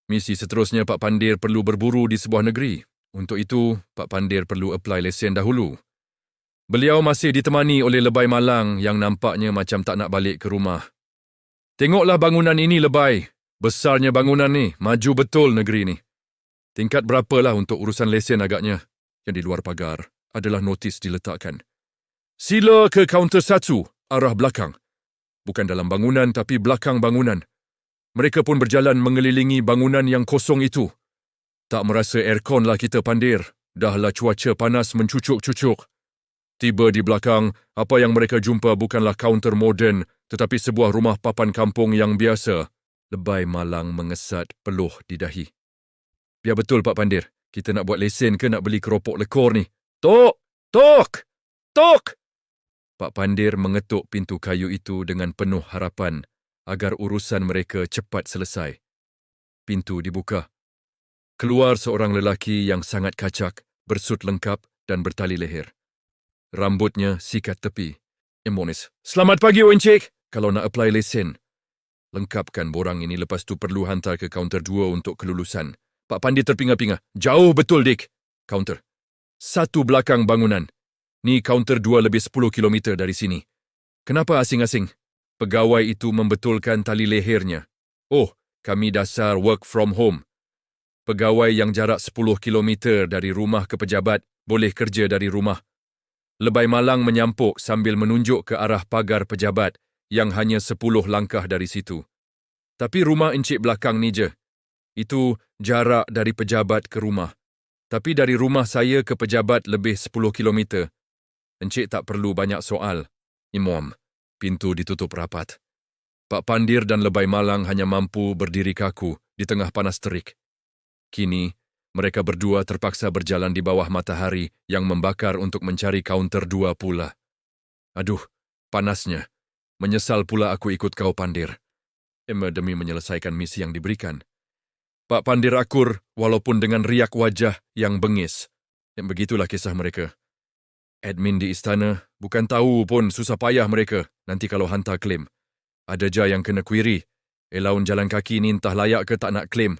Misi seterusnya Pak Pandir perlu berburu di sebuah negeri. Untuk itu, Pak Pandir perlu apply lesen dahulu. Beliau masih ditemani oleh Lebay Malang yang nampaknya macam tak nak balik ke rumah. Tengoklah bangunan ini, Lebay. Besarnya bangunan ni, maju betul negeri ni. Tingkat berapalah untuk urusan lesen agaknya. Yang di luar pagar adalah notis diletakkan. Sila ke kaunter 1, arah belakang. Bukan dalam bangunan tapi belakang bangunan. Mereka pun berjalan mengelilingi bangunan yang kosong itu. Tak merasa aircon lah kita, Pandir. Dahlah cuaca panas mencucuk-cucuk. Tiba di belakang, apa yang mereka jumpa bukanlah kaunter moden, tetapi sebuah rumah papan kampung yang biasa. Lebay Malang mengesat peluh di dahi. Biar betul, Pak Pandir. Kita nak buat lesen ke nak beli keropok lekor ni? Tok! Tok! Tok! Pak Pandir mengetuk pintu kayu itu dengan penuh harapan agar urusan mereka cepat selesai. Pintu dibuka. Keluar seorang lelaki yang sangat kacak, bersut lengkap dan bertali leher. Rambutnya sikat tepi. Emonis. Selamat pagi, Encik. Kalau nak apply lesen. Lengkapkan borang ini, lepas tu perlu hantar ke kaunter 2 untuk kelulusan. Pak Pandir terpinga-pinga. Jauh betul, Dik. Kaunter. 1 belakang bangunan. Ni kaunter 2 lebih 10 kilometer dari sini. Kenapa asing-asing? Pegawai itu membetulkan tali lehernya. Oh, kami dasar work from home. Pegawai yang jarak 10 kilometer dari rumah ke pejabat boleh kerja dari rumah. Lebay Malang menyampuk sambil menunjuk ke arah pagar pejabat yang hanya 10 langkah dari situ. Tapi rumah encik belakang ni je. Itu jarak dari pejabat ke rumah. Tapi dari rumah saya ke pejabat lebih 10 kilometer. Encik tak perlu banyak soal. Imam, pintu ditutup rapat. Pak Pandir dan Lebay Malang hanya mampu berdiri kaku di tengah panas terik. Kini, mereka berdua terpaksa berjalan di bawah matahari yang membakar untuk mencari kaunter 2 pula. Aduh, panasnya. Menyesal pula aku ikut kau, Pandir. Demi menyelesaikan misi yang diberikan. Pak Pandir akur walaupun dengan riak wajah yang bengis. Begitulah kisah mereka. Admin di istana bukan tahu pun susah payah mereka nanti kalau hantar klaim. Ada je yang kena query. Elaun jalan kaki ni entah layak ke tak nak klaim.